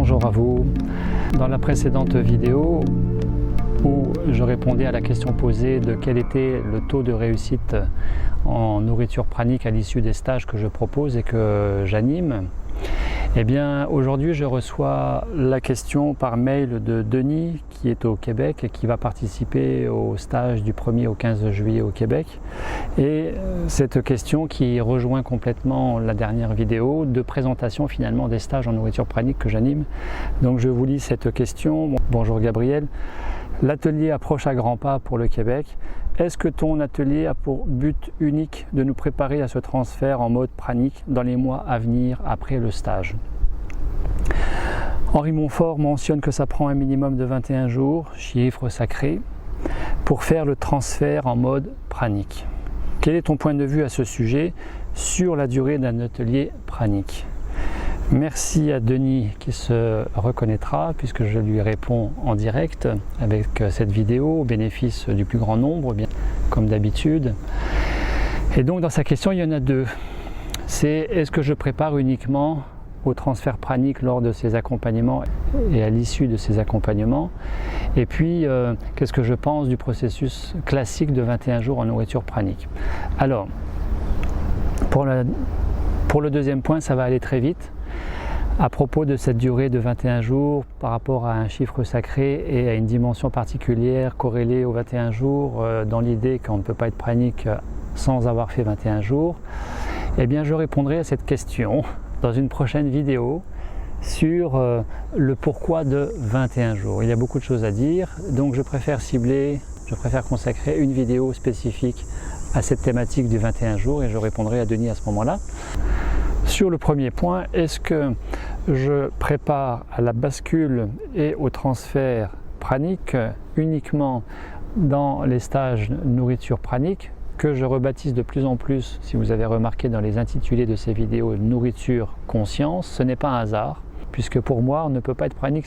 Bonjour à vous. Dans la précédente vidéo où je répondais à la question posée de quel était le taux de réussite en nourriture pranique à l'issue des stages que je propose et que j'anime, eh bien aujourd'hui je reçois la question par mail de Denis qui est au Québec et qui va participer au stage du 1er au 15 juillet au Québec. Et cette question qui rejoint complètement la dernière vidéo de présentation finalement des stages en nourriture pranique que j'anime. Donc je vous lis cette question. Bonjour Gabriel. L'atelier approche à grands pas pour le Québec. Est-ce que ton atelier a pour but unique de nous préparer à ce transfert en mode pranique dans les mois à venir après le stage? Henri Montfort mentionne que ça prend un minimum de 21 jours, chiffre sacré, pour faire le transfert en mode pranique. Quel est ton point de vue à ce sujet sur la durée d'un atelier pranique? Merci à Denis qui se reconnaîtra puisque je lui réponds en direct avec cette vidéo au bénéfice du plus grand nombre, bien comme d'habitude. Et donc dans sa question il y en a deux. C'est est-ce que je prépare uniquement au transfert pranique lors de ces accompagnements et à l'issue de ces accompagnements? Et puis qu'est-ce que je pense du processus classique de 21 jours en nourriture pranique? Alors pour le deuxième point, ça va aller très vite. À propos de cette durée de 21 jours par rapport à un chiffre sacré et à une dimension particulière corrélée aux 21 jours dans l'idée qu'on ne peut pas être pranique sans avoir fait 21 jours, eh bien je répondrai à cette question dans une prochaine vidéo sur le pourquoi de 21 jours. Il y a beaucoup de choses à dire, donc je préfère consacrer une vidéo spécifique à cette thématique du 21 jours et je répondrai à Denis à ce moment-là. Sur le premier point, est-ce que je prépare à la bascule et au transfert pranique uniquement dans les stages nourriture pranique que je rebaptise de plus en plus, si vous avez remarqué dans les intitulés de ces vidéos, nourriture conscience? Ce n'est pas un hasard, puisque pour moi on ne peut pas être pranique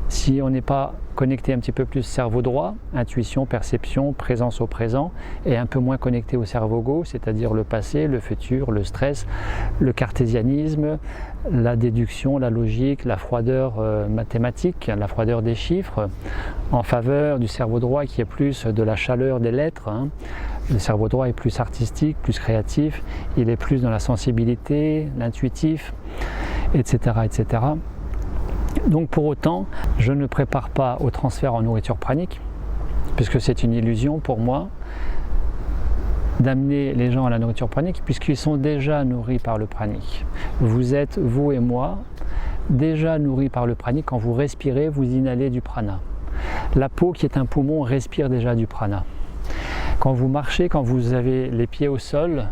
si on n'est pas connecté un petit peu plus cerveau droit, intuition, perception, présence au présent, et un peu moins connecté au cerveau gauche, c'est-à-dire le passé, le futur, le stress, le cartésianisme, la déduction, la logique, la froideur mathématique, la froideur des chiffres, en faveur du cerveau droit qui est plus de la chaleur des lettres. Le cerveau droit est plus artistique, plus créatif, il est plus dans la sensibilité, l'intuitif, etc., etc. Donc pour autant, je ne prépare pas au transfert en nourriture pranique, puisque c'est une illusion pour moi d'amener les gens à la nourriture pranique, puisqu'ils sont déjà nourris par le pranique. Vous êtes, vous et moi, déjà nourris par le pranique. Quand vous respirez, vous inhalez du prana. La peau qui est un poumon respire déjà du prana. Quand vous marchez, quand vous avez les pieds au sol,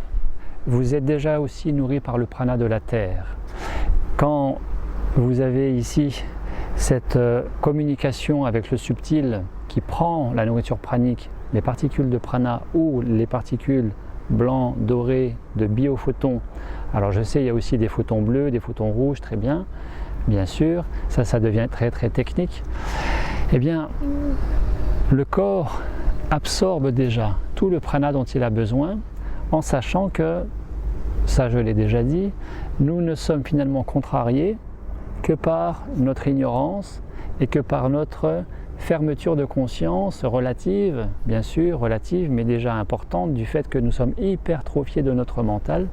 vous êtes déjà aussi nourri par le prana de la terre. Quand vous avez ici cette communication avec le subtil qui prend la nourriture pranique, les particules de prana ou les particules blancs, dorés, de biophotons. Alors je sais, il y a aussi des photons bleus, des photons rouges, très bien, bien sûr, ça devient très très technique. Eh bien, le corps absorbe déjà tout le prana dont il a besoin en sachant que, ça je l'ai déjà dit, nous ne sommes finalement contrariés que par notre ignorance et que par notre fermeture de conscience relative, bien sûr, relative, mais déjà importante, du fait que nous sommes hypertrophiés de notre mental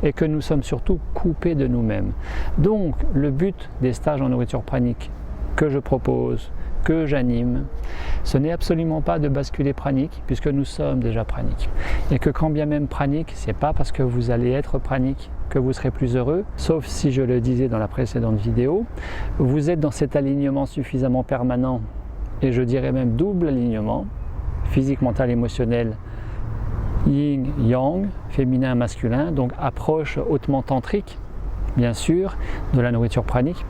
et que nous sommes surtout coupés de nous-mêmes. Donc, le but des stages en nourriture pranique que je propose, que j'anime, ce n'est absolument pas de basculer pranique, puisque nous sommes déjà praniques. Et que quand bien même pranique, c'est pas parce que vous allez être pranique que vous serez plus heureux, sauf si je le disais dans la précédente vidéo, vous êtes dans cet alignement suffisamment permanent, et je dirais même double alignement, physique, mental, émotionnel, yin, yang, féminin, masculin, donc approche hautement tantrique, bien sûr, de la nourriture pranique.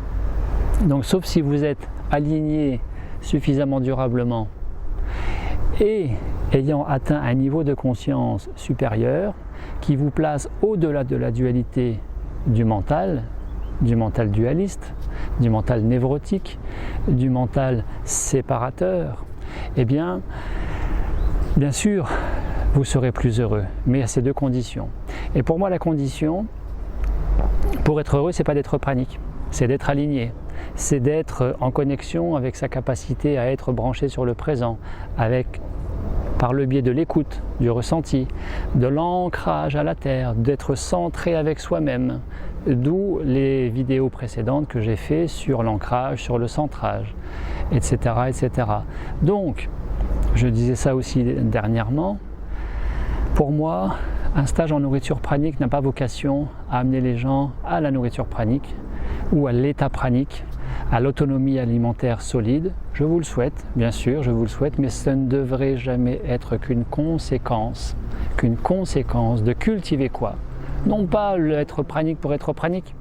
Donc sauf si vous êtes aligné suffisamment durablement et ayant atteint un niveau de conscience supérieur qui vous place au-delà de la dualité du mental dualiste, du mental névrotique, du mental séparateur, eh bien sûr, vous serez plus heureux, mais à ces deux conditions. Et pour moi, la condition, pour être heureux, c'est pas d'être pranique, c'est d'être aligné. c'est d'être en connexion avec sa capacité à être branché sur le présent, par le biais de l'écoute, du ressenti, de l'ancrage à la terre, d'être centré avec soi-même, d'où les vidéos précédentes que j'ai fait sur l'ancrage, sur le centrage, etc., etc. Donc, je disais ça aussi dernièrement, pour moi, un stage en nourriture pranique n'a pas vocation à amener les gens à la nourriture pranique ou à l'état pranique, à l'autonomie alimentaire solide. Je vous le souhaite, bien sûr, je vous le souhaite, mais ce ne devrait jamais être qu'une conséquence de cultiver quoi? Non pas l'être pranique pour être pranique.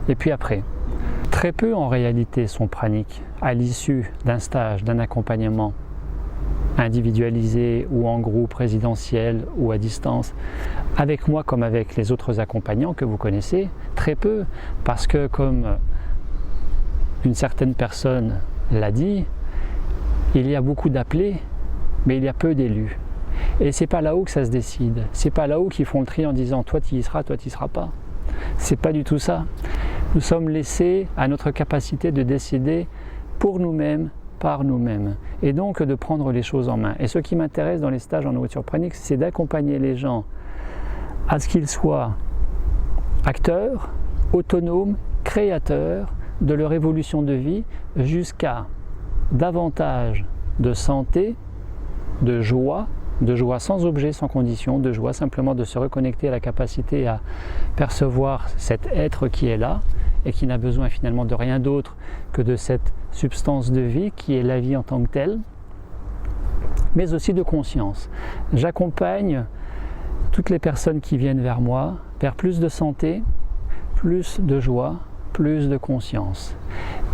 Et puis après, très peu en réalité sont praniques à l'issue d'un stage, d'un accompagnement individualisé ou en groupe résidentiel ou à distance, avec moi comme avec les autres accompagnants que vous connaissez, très peu, parce que comme une certaine personne l'a dit, il y a beaucoup d'appelés, mais il y a peu d'élus. Et c'est pas là-haut que ça se décide, c'est pas là-haut qu'ils font le tri en disant toi tu y seras, toi tu y seras pas. C'est pas du tout ça. Nous sommes laissés à notre capacité de décider pour nous-mêmes, par nous-mêmes, et donc de prendre les choses en main. Et ce qui m'intéresse dans les stages en nourriture pranique, c'est d'accompagner les gens à ce qu'ils soient acteurs, autonomes, créateurs de leur évolution de vie jusqu'à davantage de santé, de joie sans objet, sans condition, de joie simplement de se reconnecter à la capacité à percevoir cet être qui est là et qui n'a besoin finalement de rien d'autre que de cette substance de vie qui est la vie en tant que telle, mais aussi de conscience. J'accompagne toutes les personnes qui viennent vers moi vers plus de santé, plus de joie, plus de conscience.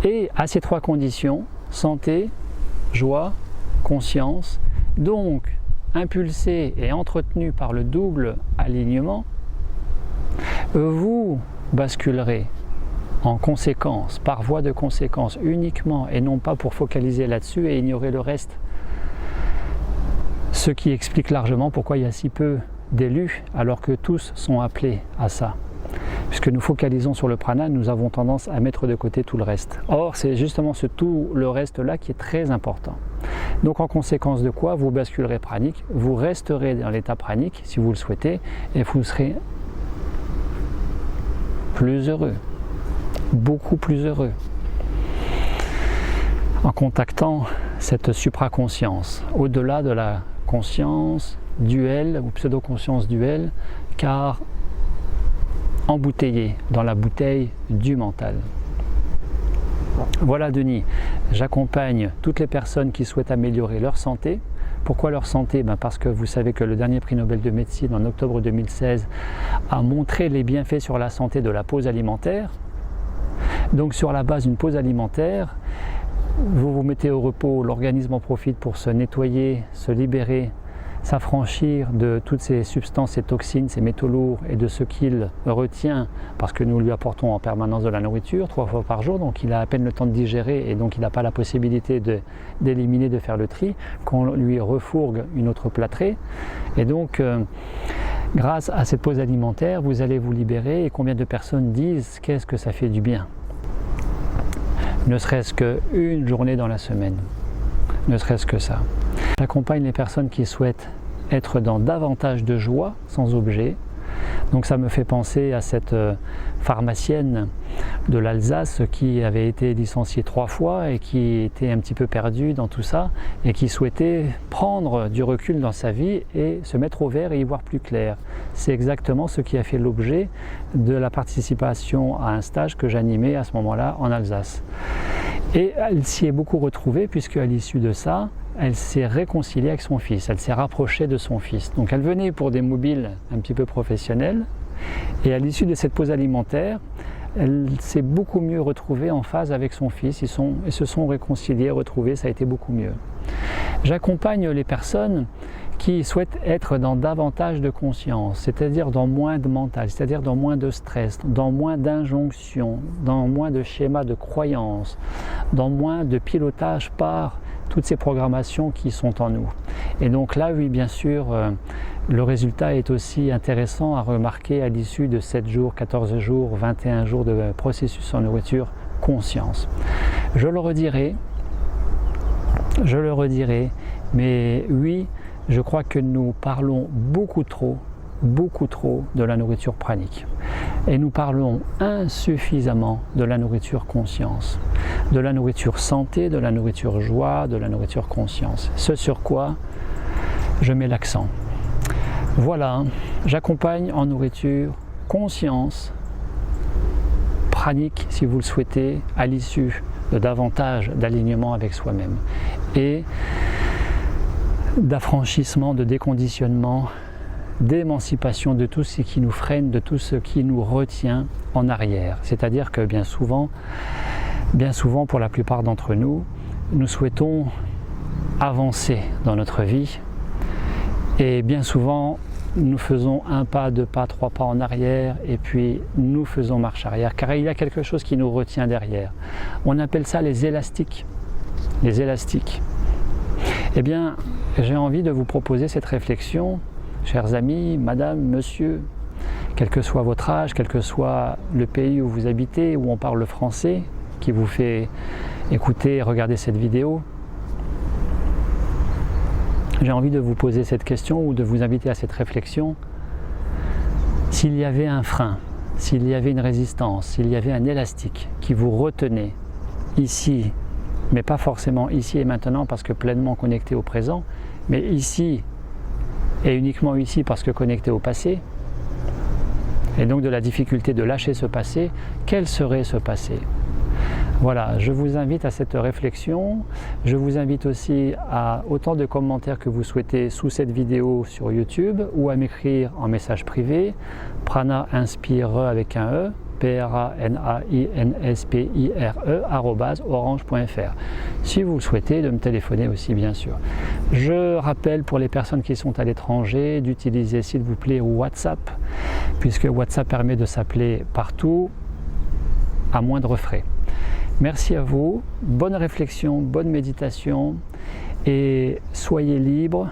Et à ces trois conditions, santé, joie, conscience, donc impulsé et entretenu par le double alignement, vous basculerez en conséquence, par voie de conséquence uniquement, et non pas pour focaliser là-dessus et ignorer le reste. Ce qui explique largement pourquoi il y a si peu d'élus alors que tous sont appelés à ça. Puisque nous focalisons sur le prana, nous avons tendance à mettre de côté tout le reste. Or, c'est justement ce tout le reste-là qui est très important. Donc en conséquence de quoi, vous basculerez pranique, vous resterez dans l'état pranique si vous le souhaitez, et vous serez plus heureux, beaucoup plus heureux, en contactant cette supraconscience, au-delà de la conscience duelle ou pseudo-conscience duelle, car embouteillé dans la bouteille du mental. Voilà Denis, j'accompagne toutes les personnes qui souhaitent améliorer leur santé. Pourquoi leur santé? Parce que vous savez que le dernier prix Nobel de médecine en octobre 2016 a montré les bienfaits sur la santé de la pause alimentaire. Donc sur la base d'une pause alimentaire, vous vous mettez au repos, l'organisme en profite pour se nettoyer, se libérer, s'affranchir de toutes ces substances, ces toxines, ces métaux lourds et de ce qu'il retient, parce que nous lui apportons en permanence de la nourriture 3 fois par jour, donc il a à peine le temps de digérer et donc il n'a pas la possibilité d'éliminer, de faire le tri, qu'on lui refourgue une autre plâtrée. Et donc grâce à cette pause alimentaire, vous allez vous libérer. Et combien de personnes disent qu'est-ce que ça fait du bien? Ne serait-ce qu'une journée dans la semaine, ne serait-ce que ça. J'accompagne les personnes qui souhaitent être dans davantage de joie sans objet. Donc ça me fait penser à cette pharmacienne de l'Alsace qui avait été licenciée 3 fois et qui était un petit peu perdue dans tout ça et qui souhaitait prendre du recul dans sa vie et se mettre au vert et y voir plus clair. C'est exactement ce qui a fait l'objet de la participation à un stage que j'animais à ce moment-là en Alsace. Et elle s'y est beaucoup retrouvée puisque à l'issue de ça, elle s'est réconciliée avec son fils, elle s'est rapprochée de son fils. Donc elle venait pour des mobiles un petit peu professionnels et à l'issue de cette pause alimentaire, elle s'est beaucoup mieux retrouvée en phase avec son fils. Ils se sont réconciliés, retrouvés, ça a été beaucoup mieux. J'accompagne les personnes qui souhaitent être dans davantage de conscience, c'est-à-dire dans moins de mental, c'est-à-dire dans moins de stress, dans moins d'injonctions, dans moins de schémas de croyances, dans moins de pilotage par toutes ces programmations qui sont en nous. Et donc là, oui, bien sûr, le résultat est aussi intéressant à remarquer à l'issue de 7 jours, 14 jours, 21 jours de processus en nourriture conscience. Je le redirai, mais oui, je crois que nous parlons beaucoup trop de la nourriture pranique. Et nous parlons insuffisamment de la nourriture conscience, de la nourriture santé, de la nourriture joie, de la nourriture conscience. Ce sur quoi je mets l'accent. Voilà, j'accompagne en nourriture conscience, pranique si vous le souhaitez, à l'issue de davantage d'alignement avec soi-même et d'affranchissement, de déconditionnement, d'émancipation de tout ce qui nous freine, de tout ce qui nous retient en arrière. C'est-à-dire que bien souvent, pour la plupart d'entre nous, nous souhaitons avancer dans notre vie et bien souvent, nous faisons un pas, deux pas, trois pas en arrière et puis nous faisons marche arrière car il y a quelque chose qui nous retient derrière. On appelle ça les élastiques. Les élastiques. Eh bien, j'ai envie de vous proposer cette réflexion, chers amis, madame, monsieur, quel que soit votre âge, quel que soit le pays où vous habitez, où on parle le français, qui vous fait écouter et regarder cette vidéo. J'ai envie de vous poser cette question ou de vous inviter à cette réflexion. S'il y avait un frein, s'il y avait une résistance, s'il y avait un élastique qui vous retenait ici, mais pas forcément ici et maintenant parce que pleinement connecté au présent, mais ici et uniquement ici parce que connecté au passé, et donc de la difficulté de lâcher ce passé, quel serait ce passé ? Voilà, je vous invite à cette réflexion. Je vous invite aussi à autant de commentaires que vous souhaitez sous cette vidéo sur YouTube ou à m'écrire en message privé, Prana Inspire avec un E, pranainspire @orange.fr. Si vous le souhaitez, de me téléphoner aussi bien sûr. Je rappelle pour les personnes qui sont à l'étranger d'utiliser s'il vous plaît WhatsApp, puisque WhatsApp permet de s'appeler partout à moindre frais. Merci à vous, bonne réflexion, bonne méditation et soyez libres,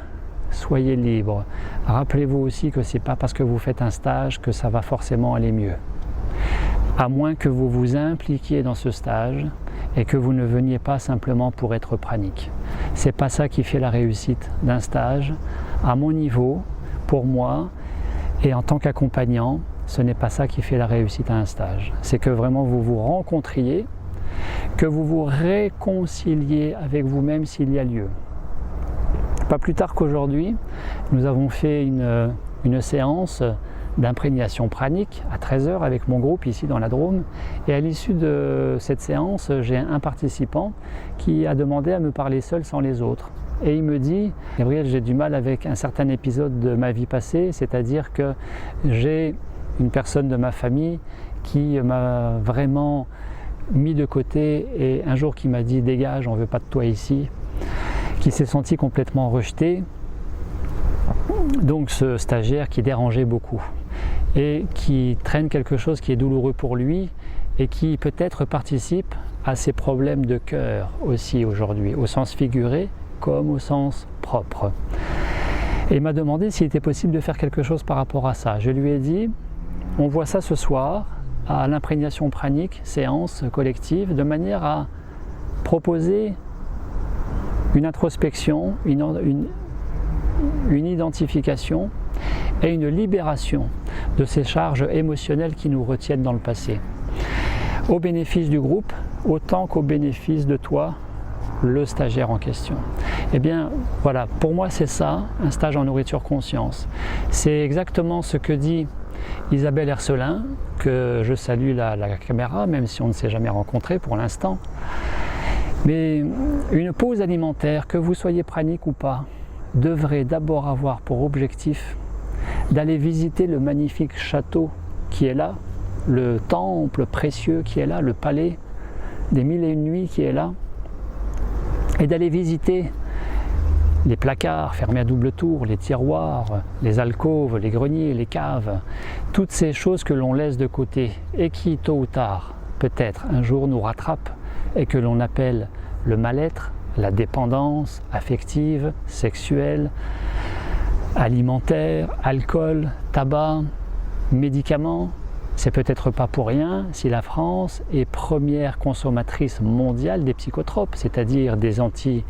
soyez libres. Rappelez-vous aussi que ce n'est pas parce que vous faites un stage que ça va forcément aller mieux. À moins que vous vous impliquiez dans ce stage et que vous ne veniez pas simplement pour être pranique. Ce n'est pas ça qui fait la réussite d'un stage. À mon niveau, pour moi et en tant qu'accompagnant, ce n'est pas ça qui fait la réussite à un stage. C'est que vraiment vous vous rencontriez, que vous vous réconciliez avec vous-même s'il y a lieu. Pas plus tard qu'aujourd'hui, nous avons fait une séance d'imprégnation pranique à 13h avec mon groupe ici dans la Drôme. Et à l'issue de cette séance, j'ai un participant qui a demandé à me parler seul sans les autres. Et il me dit, Gabriel, j'ai du mal avec un certain épisode de ma vie passée, c'est-à-dire que j'ai une personne de ma famille qui m'a vraiment mis de côté et un jour qui m'a dit dégage, on ne veut pas de toi ici, qui s'est senti complètement rejeté, donc ce stagiaire qui dérangeait beaucoup et qui traîne quelque chose qui est douloureux pour lui et qui peut-être participe à ses problèmes de cœur aussi aujourd'hui, au sens figuré comme au sens propre. Et il m'a demandé s'il était possible de faire quelque chose par rapport à ça. Je lui ai dit, on voit ça ce soir à l'imprégnation pranique, séance collective, de manière à proposer une introspection, une identification et une libération de ces charges émotionnelles qui nous retiennent dans le passé. Au bénéfice du groupe, autant qu'au bénéfice de toi, le stagiaire en question. Eh bien, voilà, pour moi c'est ça, un stage en nourriture conscience. C'est exactement ce que dit Isabelle Hercelin, que je salue la caméra, même si on ne s'est jamais rencontré pour l'instant. Mais une pause alimentaire, que vous soyez pranique ou pas, devrait d'abord avoir pour objectif d'aller visiter le magnifique château qui est là, le temple précieux qui est là, le palais des 1001 nuits qui est là, et d'aller visiter les placards fermés à double tour, les tiroirs, les alcôves, les greniers, les caves, toutes ces choses que l'on laisse de côté et qui, tôt ou tard, peut-être un jour nous rattrapent et que l'on appelle le mal-être, la dépendance affective, sexuelle, alimentaire, alcool, tabac, médicaments, C'est peut-être pas pour rien si la France est première consommatrice mondiale des psychotropes, c'est-à-dire des anti-insomnies,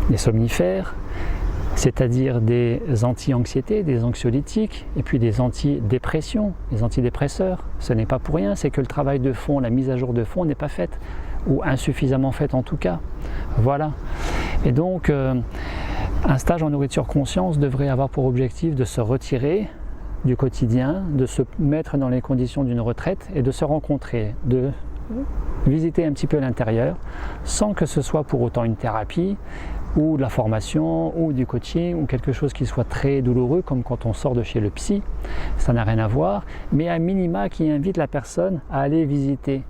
des somnifères, c'est-à-dire des anti-anxiétés, des anxiolytiques, et puis des antidépressions, des antidépresseurs. Ce n'est pas pour rien, c'est que le travail de fond, la mise à jour de fond n'est pas faite, ou insuffisamment faite en tout cas. Voilà. Et donc, un stage en nourriture conscience devrait avoir pour objectif de se retirer du quotidien, de se mettre dans les conditions d'une retraite et de se rencontrer, de visiter un petit peu l'intérieur, sans que ce soit pour autant une thérapie, ou de la formation, ou du coaching, ou quelque chose qui soit très douloureux, comme quand on sort de chez le psy, ça n'a rien à voir, mais un minima qui invite la personne à aller visiter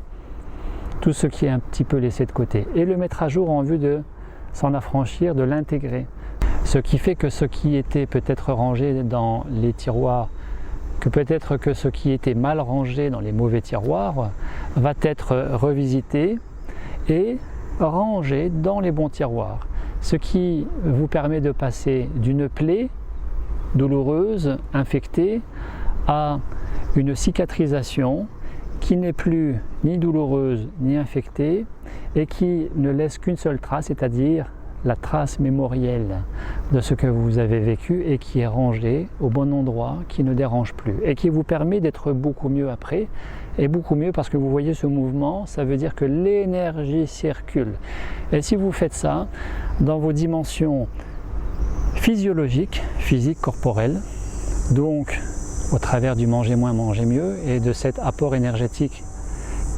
tout ce qui est un petit peu laissé de côté, et le mettre à jour en vue de s'en affranchir, de l'intégrer. Ce qui fait que ce qui était peut-être rangé dans les tiroirs, que peut-être que ce qui était mal rangé dans les mauvais tiroirs, va être revisité et rangé dans les bons tiroirs. Ce qui vous permet de passer d'une plaie douloureuse, infectée, à une cicatrisation qui n'est plus ni douloureuse ni infectée et qui ne laisse qu'une seule trace, c'est-à-dire la trace mémorielle de ce que vous avez vécu et qui est rangée au bon endroit, qui ne dérange plus et qui vous permet d'être beaucoup mieux après, et beaucoup mieux parce que vous voyez ce mouvement, ça veut dire que l'énergie circule. Et si vous faites ça dans vos dimensions physiologiques, physiques, corporelles, donc au travers du manger moins, manger mieux et de cet apport énergétique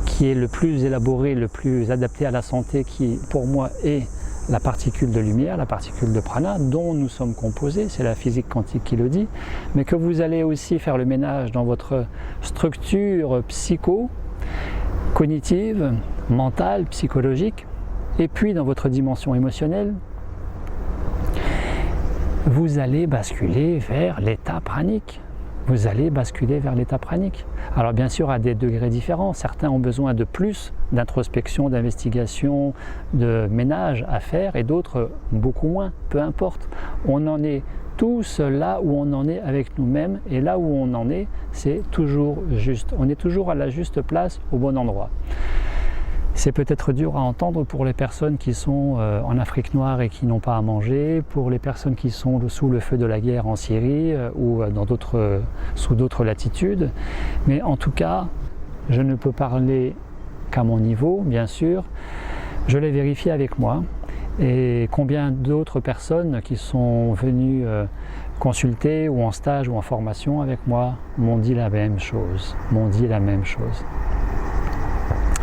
qui est le plus élaboré, le plus adapté à la santé, qui pour moi est la particule de lumière, la particule de prana dont nous sommes composés, c'est la physique quantique qui le dit, mais que vous allez aussi faire le ménage dans votre structure cognitive, mentale, psychologique, et puis dans votre dimension émotionnelle, vous allez basculer vers l'état pranique. Vous allez basculer vers l'état pranique. Alors bien sûr à des degrés différents, certains ont besoin de plus d'introspection, d'investigation, de ménage à faire et d'autres beaucoup moins, peu importe. On en est tous là où on en est avec nous-mêmes et là où on en est, c'est toujours juste. On est toujours à la juste place, au bon endroit. C'est peut-être dur à entendre pour les personnes qui sont en Afrique noire et qui n'ont pas à manger, pour les personnes qui sont sous le feu de la guerre en Syrie ou sous d'autres latitudes. Mais en tout cas, je ne peux parler qu'à mon niveau, bien sûr. Je l'ai vérifié avec moi. Et combien d'autres personnes qui sont venues consulter ou en stage ou en formation avec moi m'ont dit la même chose,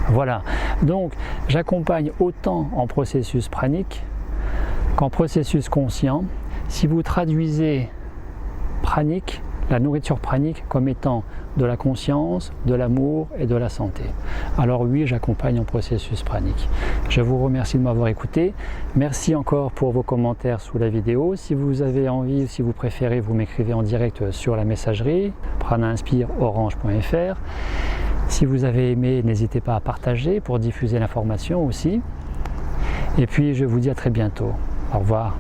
Voilà, donc j'accompagne autant en processus pranique qu'en processus conscient. Si vous traduisez pranique, la nourriture pranique comme étant de la conscience, de l'amour et de la santé, alors oui, j'accompagne en processus pranique. Je vous remercie de m'avoir écouté. Merci encore pour vos commentaires sous la vidéo. Si vous avez envie, si vous préférez, vous m'écrivez en direct sur la messagerie pranainspireorange.fr. Si vous avez aimé, n'hésitez pas à partager pour diffuser l'information aussi. Et puis je vous dis à très bientôt. Au revoir.